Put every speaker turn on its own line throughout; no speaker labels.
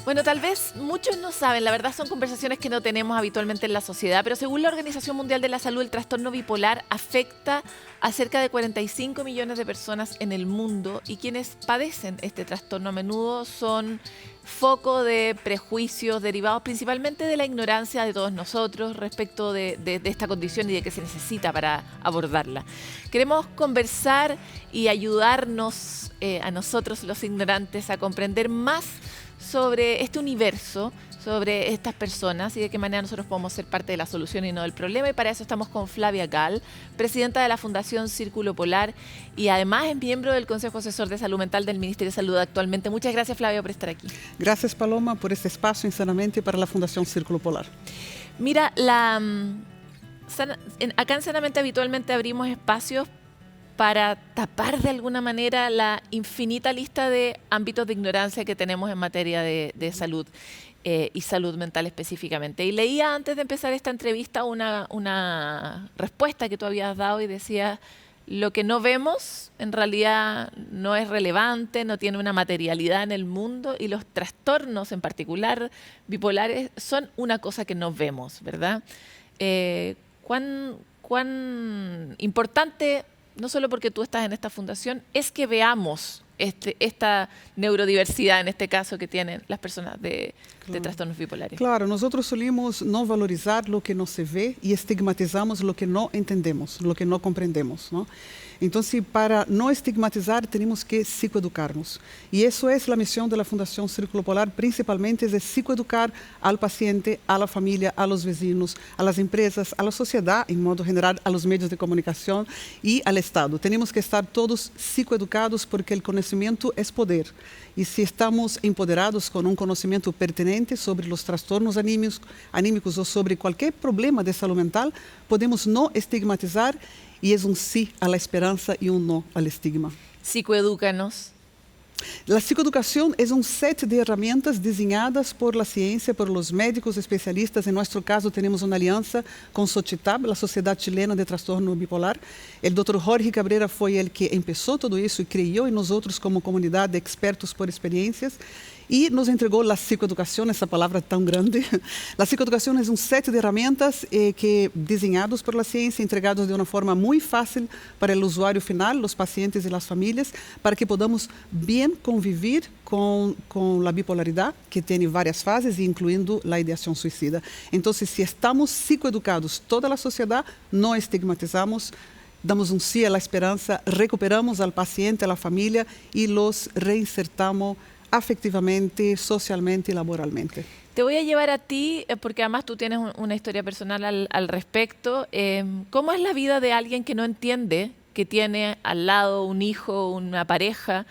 Bueno, tal vez muchos no saben, la verdad son conversaciones que no tenemos habitualmente en la sociedad, pero según la Organización Mundial de la Salud, el trastorno bipolar afecta a cerca de 45 millones de personas en el mundo y quienes padecen este trastorno a menudo son foco de prejuicios derivados principalmente de la ignorancia de todos nosotros respecto de esta condición y de qué se necesita para abordarla. Queremos conversar y ayudarnos a nosotros los ignorantes a comprender más sobre este universo, sobre estas personas y de qué manera nosotros podemos ser parte de la solución y no del problema. Y para eso estamos con Flavia Gall, presidenta de la Fundación Círculo Polar y además es miembro del Consejo Asesor de Salud Mental del Ministerio de Salud actualmente. Muchas gracias, Flavia, por estar aquí.
Gracias, Paloma, por este espacio en Sanamente para la Fundación Círculo Polar.
Mira, acá en Sanamente habitualmente abrimos espacios para tapar de alguna manera la infinita lista de ámbitos de ignorancia que tenemos en materia de salud y salud mental específicamente. Y leía antes de empezar esta entrevista una respuesta que tú habías dado y decía, lo que no vemos en realidad no es relevante, no tiene una materialidad en el mundo y los trastornos en particular bipolares son una cosa que no vemos, ¿verdad? ¿Cuán importante, no solo porque tú estás en esta fundación, es que veamos esta neurodiversidad, en este caso, que tienen las personas de trastornos bipolares?
Claro, nosotros solimos no valorizar lo que no se ve y estigmatizamos lo que no entendemos, lo que no comprendemos, ¿no? Entonces, para no estigmatizar, tenemos que psicoeducarnos. Y eso es la misión de la Fundación Círculo Polar, principalmente es de psicoeducar al paciente, a la familia, a los vecinos, a las empresas, a la sociedad, en modo general, a los medios de comunicación y al Estado. Tenemos que estar todos psicoeducados porque el conocimiento es poder. Y si estamos empoderados con un conocimiento pertinente sobre los trastornos anímicos o sobre cualquier problema de salud mental, podemos no estigmatizar y es un sí a la esperanza y un no al estigma.
Psicoedúcanos.
La psicoeducación es un set de herramientas diseñadas por la ciencia, por los médicos especialistas. En nuestro caso tenemos una alianza con Sochitab, la Sociedad Chilena de Trastorno Bipolar. El doctor Jorge Cabrera fue el que empezó todo eso y creyó en nosotros como comunidad de expertos por experiencias. Y nos entregó la psicoeducación, esa palabra tan grande. La psicoeducación es un set de herramientas diseñados por la ciencia, entregados de una forma muy fácil para el usuario final, los pacientes y las familias, para que podamos bien convivir con la bipolaridad, que tiene varias fases, incluyendo la ideación suicida. Entonces, si estamos psicoeducados, toda la sociedad, no estigmatizamos, damos un sí a la esperanza, recuperamos al paciente, a la familia y los reinsertamos afectivamente, socialmente y laboralmente.
Te voy a llevar a ti, porque además tú tienes una historia personal al respecto. ¿Cómo es la vida de alguien que no entiende que tiene al lado un hijo, una pareja,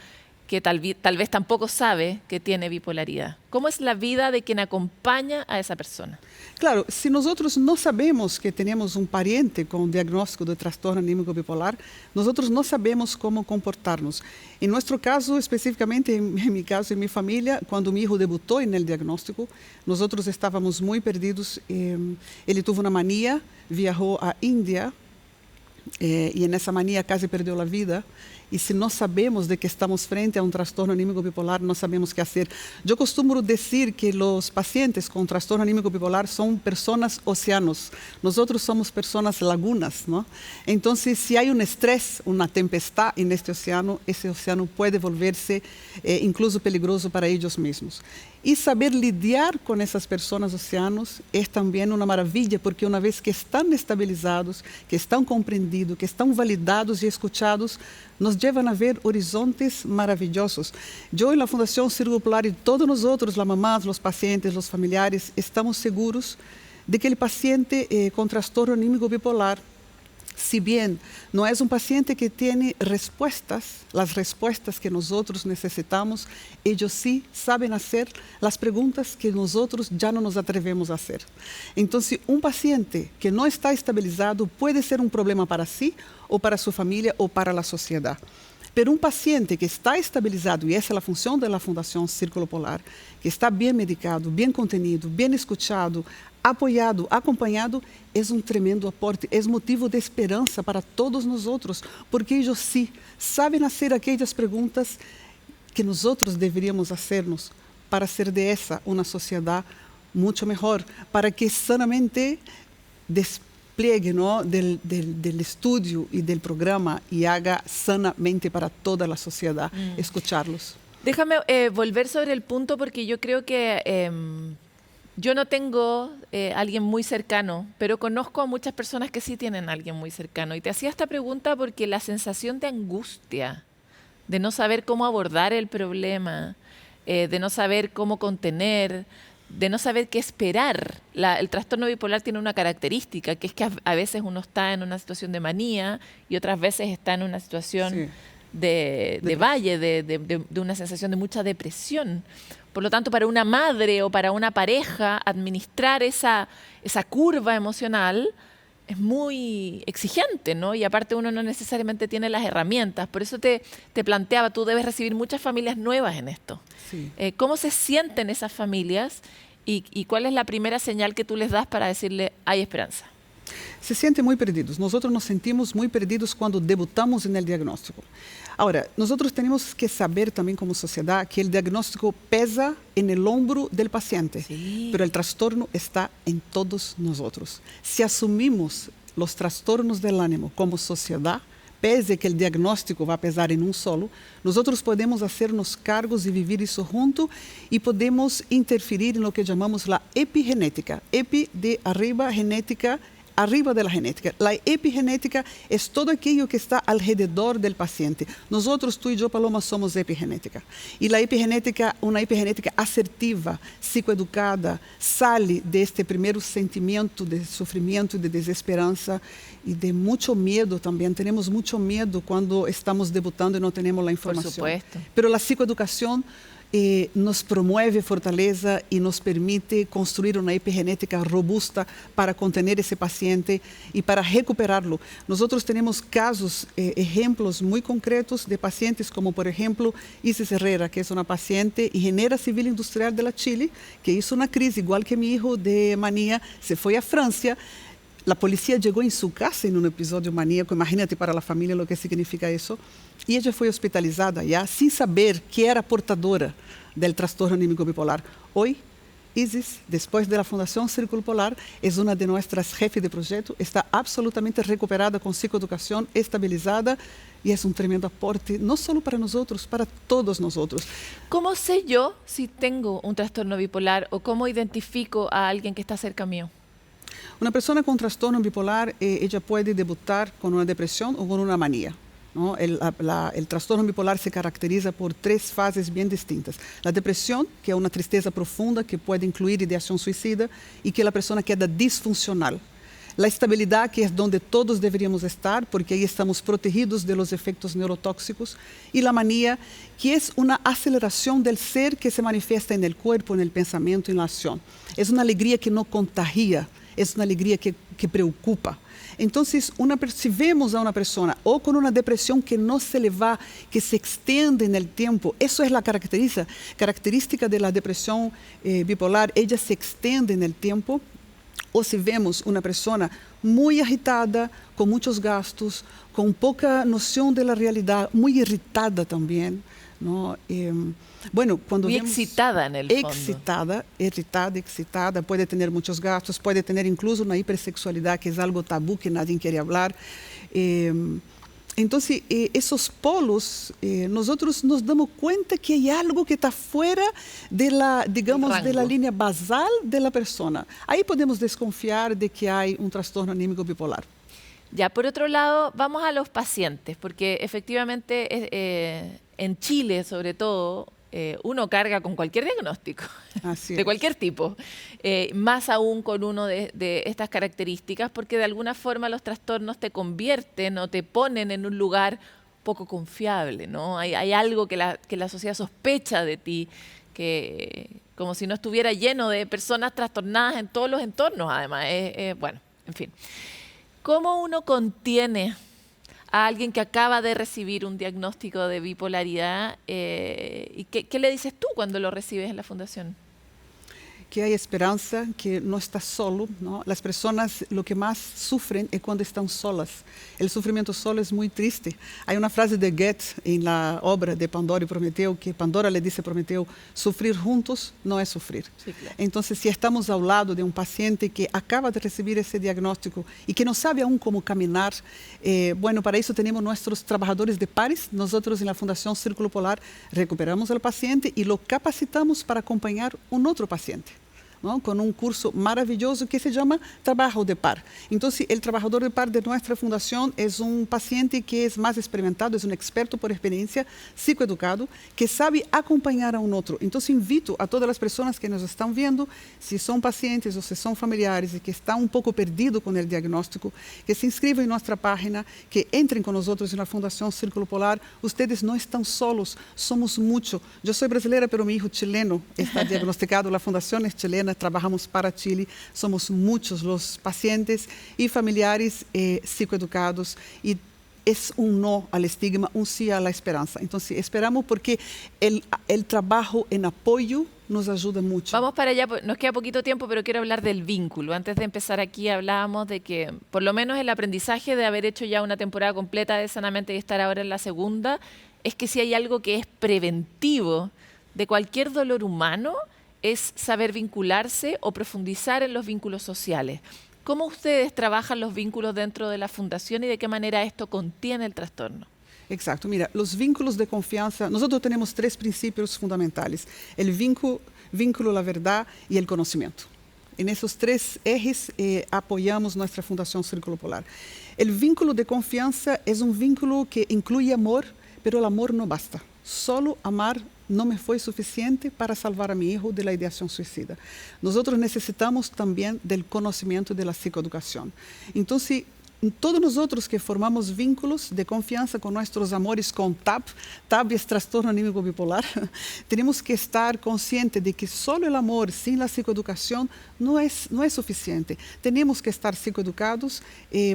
que tal vez tampoco sabe que tiene bipolaridad? ¿Cómo es la vida de quien acompaña a esa persona?
Claro, si nosotros no sabemos que tenemos un pariente con diagnóstico de trastorno anímico bipolar, nosotros no sabemos cómo comportarnos. En nuestro caso, específicamente en mi caso, en mi familia, cuando mi hijo debutó en el diagnóstico, nosotros estábamos muy perdidos. Él tuvo una manía, viajó a India y en esa manía casi perdió la vida. Y si no sabemos de que estamos frente a un trastorno anímico bipolar, no sabemos qué hacer. Yo costumo decir que los pacientes con trastorno anímico bipolar son personas océanos. Nosotros somos personas lagunas, ¿no? Entonces, si hay un estrés, una tempestad en este océano, ese océano puede volverse incluso peligroso para ellos mismos. Y saber lidiar con esas personas océanos es también una maravilla, porque una vez que están estabilizados, que están comprendidos, que están validados y escuchados, nos llevan a ver horizontes maravillosos. Yo en la Fundación Círculo Polar y todos nosotros, las mamás, los pacientes, los familiares, estamos seguros de que el paciente con trastorno anímico bipolar, si bien no es un paciente que tiene respuestas, las respuestas que nosotros necesitamos, ellos sí saben hacer las preguntas que nosotros ya no nos atrevemos a hacer. Entonces, un paciente que no está estabilizado puede ser un problema para sí, o para su familia, o para la sociedad. Pero un paciente que está estabilizado, y esa es la función de la Fundación Círculo Polar, que está bien medicado, bien contenido, bien escuchado, apoyado, acompañado, es un tremendo aporte, es motivo de esperanza para todos nosotros, porque ellos sí saben hacer aquellas preguntas que nosotros deveríamos hacernos para hacer de esa una sociedad mucho mejor, para que sanamente despliegue, ¿no?, del estudio y del programa y haga sanamente para toda la sociedad, escucharlos.
Déjame volver sobre el punto porque yo creo que yo no tengo alguien muy cercano, pero conozco a muchas personas que sí tienen a alguien muy cercano. Y te hacía esta pregunta porque la sensación de angustia, de no saber cómo abordar el problema, de no saber cómo contener, de no saber qué esperar. El trastorno bipolar tiene una característica, que es que a veces uno está en una situación de manía y otras veces está en una situación
Sí.
de valle, de una sensación de mucha depresión. Por lo tanto, para una madre o para una pareja, administrar esa curva emocional es muy exigente, ¿no? Y aparte uno no necesariamente tiene las herramientas. Por eso te planteaba, tú debes recibir muchas familias nuevas en esto.
Sí.
¿Cómo se sienten esas familias y cuál es la primera señal que tú les das para decirle hay esperanza?
Se sienten muy perdidos. Nosotros nos sentimos muy perdidos cuando debutamos en el diagnóstico. Ahora, nosotros tenemos que saber también como sociedad que el diagnóstico pesa en el hombro del paciente,
Sí.
pero el trastorno está en todos nosotros. Si asumimos los trastornos del ánimo como sociedad, pese que el diagnóstico va a pesar en un solo, nosotros podemos hacernos cargos y vivir eso junto y podemos interferir en lo que llamamos la epigenética. Epi de arriba, genética, arriba de la genética. La epigenética es todo aquello que está alrededor del paciente. Nosotros, tú y yo, Paloma, somos epigenética. Y la epigenética, una epigenética asertiva, psicoeducada, sale de este primer sentimiento de sufrimiento y de desesperanza y de mucho miedo también. Tenemos mucho miedo cuando estamos debutando y no tenemos la información.
Por supuesto.
Pero la psicoeducación nos promueve fortaleza y nos permite construir una epigenética robusta para contener ese paciente y para recuperarlo. Nosotros tenemos casos, ejemplos muy concretos de pacientes como, por ejemplo, Isis Herrera, que es una paciente ingeniera civil industrial de la Chile, que hizo una crisis, igual que mi hijo, de manía, se fue a Francia. La policía llegó en su casa en un episodio maníaco, imagínate para la familia lo que significa eso, y ella fue hospitalizada ya sin saber que era portadora del trastorno anímico bipolar. Hoy, Isis, después de la Fundación Círculo Polar, es una de nuestras jefes de proyecto, está absolutamente recuperada con psicoeducación, estabilizada, y es un tremendo aporte, no solo para nosotros, para todos nosotros.
¿Cómo sé yo si tengo un trastorno bipolar o cómo identifico a alguien que está cerca mío?
Una persona con trastorno bipolar, ella puede debutar con una depresión o con una manía, ¿no? El trastorno bipolar se caracteriza por 3 fases bien distintas. La depresión, que es una tristeza profunda que puede incluir ideación suicida y que la persona queda disfuncional. La estabilidad, que es donde todos deberíamos estar, porque ahí estamos protegidos de los efectos neurotóxicos. Y la manía, que es una aceleración del ser que se manifiesta en el cuerpo, en el pensamiento, en la acción. Es una alegría que no contagia, es una alegría que preocupa. Entonces, si vemos a una persona o con una depresión que no se le va, que se extiende en el tiempo, eso es la característica de la depresión bipolar, ella se extiende en el tiempo. O si vemos una persona muy agitada, con muchos gastos, con poca noción de la realidad, muy irritada también, ¿no? Bueno, cuando
muy
vemos
excitada en el fondo.
Excitada, irritada, excitada, puede tener muchos gastos, puede tener incluso una hipersexualidad, que es algo tabú que nadie quiere hablar. Entonces, esos polos, nosotros nos damos cuenta que hay algo que está fuera de la, digamos, de la línea basal de la persona. Ahí podemos desconfiar de que hay un trastorno anímico bipolar.
Ya, por otro lado, vamos a los pacientes, porque efectivamente en Chile, sobre todo, uno carga con cualquier diagnóstico,
Así
de
es.
cualquier tipo, más aún con uno de estas características, porque de alguna forma los trastornos te convierten o te ponen en un lugar poco confiable, ¿no? Hay algo que la sociedad sospecha de ti, que como si no estuviera lleno de personas trastornadas en todos los entornos, además. Bueno, en fin. ¿Cómo uno contiene a alguien que acaba de recibir un diagnóstico de bipolaridad? ¿Y qué le dices tú cuando lo recibes en la fundación?
que hay esperanza, que no estás solo, ¿no? Las personas lo que más sufren es cuando están solas. El sufrimiento solo es muy triste. Hay una frase de Goethe en la obra de Pandora y Prometeo, que Pandora le dice a Prometeo, sufrir juntos no es sufrir.
Sí, claro.
Entonces, si estamos al lado de un paciente que acaba de recibir ese diagnóstico y que no sabe aún cómo caminar, bueno, para eso tenemos nuestros trabajadores de pares. Nosotros en la Fundación Círculo Polar recuperamos al paciente y lo capacitamos para acompañar un otro paciente, ¿no? Con un curso maravilloso que se llama Trabajo de Par. Entonces, el trabajador de par de nuestra fundación es un paciente que es más experimentado, es un experto por experiencia, psicoeducado, que sabe acompañar a un otro. Entonces, invito a todas las personas que nos están viendo, si son pacientes o si son familiares y que están un poco perdidos con el diagnóstico, que se inscriban en nuestra página, que entren con nosotros en la Fundación Círculo Polar. Ustedes no están solos, somos muchos. Yo soy brasileña, pero mi hijo chileno está diagnosticado, la fundación es chilena, trabajamos para Chile, somos muchos los pacientes y familiares psicoeducados y es un no al estigma, un sí a la esperanza. Entonces esperamos porque el trabajo en apoyo nos ayuda mucho.
Vamos para allá, nos queda poquito tiempo, pero quiero hablar del vínculo. Antes de empezar aquí hablábamos de que por lo menos el aprendizaje de haber hecho ya una temporada completa de Sanamente y estar ahora en la segunda, es que si hay algo que es preventivo de cualquier dolor humano, es saber vincularse o profundizar en los vínculos sociales. ¿Cómo ustedes trabajan los vínculos dentro de la fundación y de qué manera esto contiene el trastorno?
Exacto, mira, los vínculos de confianza, nosotros tenemos 3 principios fundamentales, el vínculo, la verdad y el conocimiento. En esos 3 ejes apoyamos nuestra Fundación Círculo Polar. El vínculo de confianza es un vínculo que incluye amor, pero el amor no basta. Solo amar no me fue suficiente para salvar a mi hijo de la ideación suicida. Nosotros necesitamos también del conocimiento de la psicoeducación. Entonces, todos nosotros que formamos vínculos de confianza con nuestros amores con TAB es trastorno anímico bipolar, tenemos que estar conscientes de que solo el amor sin la psicoeducación no es suficiente. Tenemos que estar psicoeducados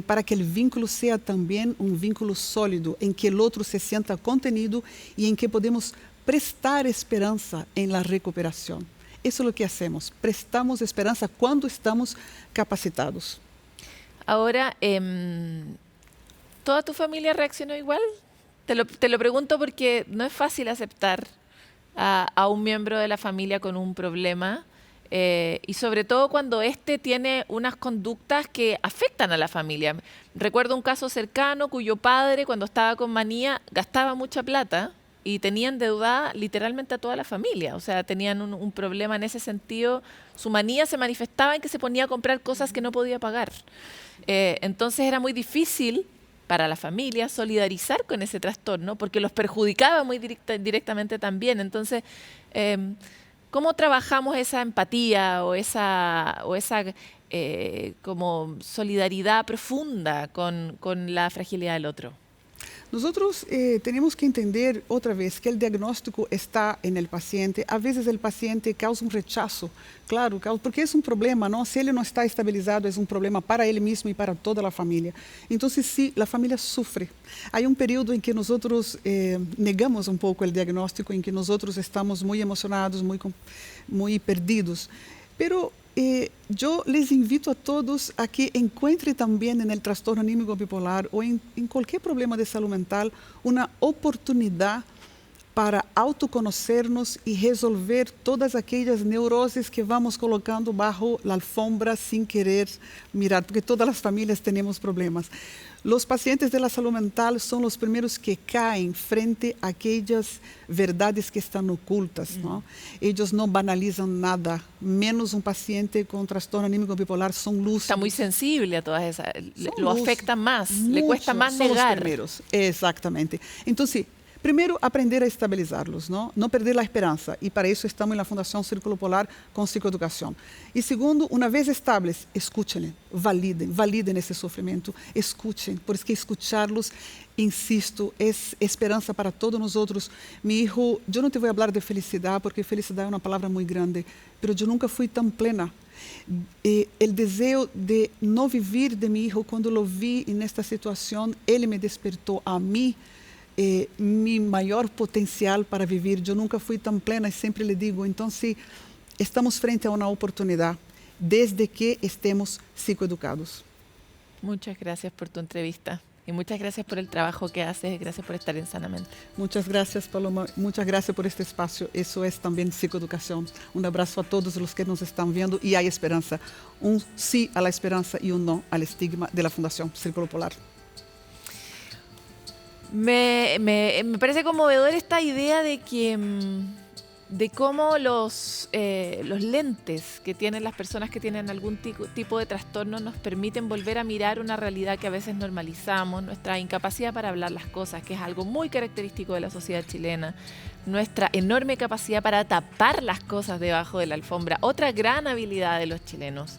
para que el vínculo sea también un vínculo sólido, en que el otro se sienta contenido y en que podemos prestar esperanza en la recuperación. Eso es lo que hacemos, prestamos esperanza cuando estamos capacitados.
Ahora, ¿toda tu familia reaccionó igual? Te lo pregunto porque no es fácil aceptar a un miembro de la familia con un problema y sobre todo cuando éste tiene unas conductas que afectan a la familia. Recuerdo un caso cercano cuyo padre, cuando estaba con manía, gastaba mucha plata y tenía endeudada literalmente a toda la familia. O sea, tenían un problema en ese sentido. Su manía se manifestaba en que se ponía a comprar cosas que no podía pagar. Entonces era muy difícil para la familia solidarizar con ese trastorno porque los perjudicaba muy directamente también. Entonces, ¿cómo trabajamos esa empatía o esa como solidaridad profunda con la fragilidad del otro?
Nosotros tenemos que entender otra vez que el diagnóstico está en el paciente. A veces el paciente causa un rechazo, claro, porque es un problema, ¿no? Si él no está estabilizado, es un problema para él mismo y para toda la familia. Entonces, sí, la familia sufre. Hay un periodo en que nosotros negamos un poco el diagnóstico, en que nosotros estamos muy emocionados, muy perdidos. Pero yo les invito a todos a que encuentren también en el trastorno anímico bipolar o en cualquier problema de salud mental una oportunidad para autoconocernos y resolver todas aquellas neuroses que vamos colocando bajo la alfombra sin querer mirar, porque todas las familias tenemos problemas. Los pacientes de la salud mental son los primeros que caen frente a aquellas verdades que están ocultas, ¿no? Ellos no banalizan nada, menos un paciente con trastorno anímico bipolar, son lúcidos.
Está muy sensible a todas esas, lo afecta más,
mucho,
le cuesta más
son
negar.
Los primeros, exactamente. Entonces, primero, aprender a estabilizarlos, ¿no? No perder la esperanza. Y para eso estamos en la Fundación Círculo Polar con psicoeducación. Y segundo, una vez estables, escúchenle, validen ese sufrimiento, escuchen, porque escucharlos, insisto, es esperanza para todos nosotros. Mi hijo, yo no te voy a hablar de felicidad, porque felicidad es una palabra muy grande, pero yo nunca fui tan plena. El deseo de no vivir de mi hijo, cuando lo vi en esta situación, él me despertó a mí, mi mayor potencial para vivir. Eu nunca fui tão plena e sempre lhe digo, então, estamos frente a una oportunidad desde que estemos psicoeducados.
Muchas gracias por tu entrevista y muchas gracias por el trabajo que haces. Gracias por estar en Sanamente.
Muchas gracias, Paloma. Muchas gracias por este espacio. Eso es también psicoeducación. Un abrazo a todos los que nos están viendo y hay esperanza. Un sí a la esperanza y un no al estigma de la Fundación Círculo Polar.
Me parece conmovedor esta idea de que de cómo los lentes que tienen las personas que tienen algún tipo de trastorno nos permiten volver a mirar una realidad que a veces normalizamos, nuestra incapacidad para hablar las cosas, que es algo muy característico de la sociedad chilena, nuestra enorme capacidad para tapar las cosas debajo de la alfombra, otra gran habilidad de los chilenos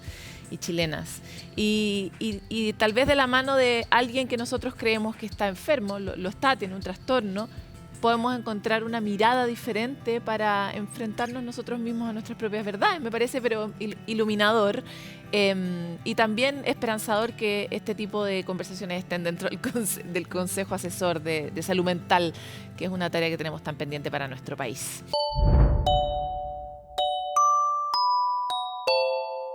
y chilenas. Y tal vez de la mano de alguien que nosotros creemos que está enfermo, lo está, tiene un trastorno, podemos encontrar una mirada diferente para enfrentarnos nosotros mismos a nuestras propias verdades. Me parece pero iluminador y también esperanzador que este tipo de conversaciones estén dentro del Consejo Asesor de Salud Mental, que es una tarea que tenemos tan pendiente para nuestro país.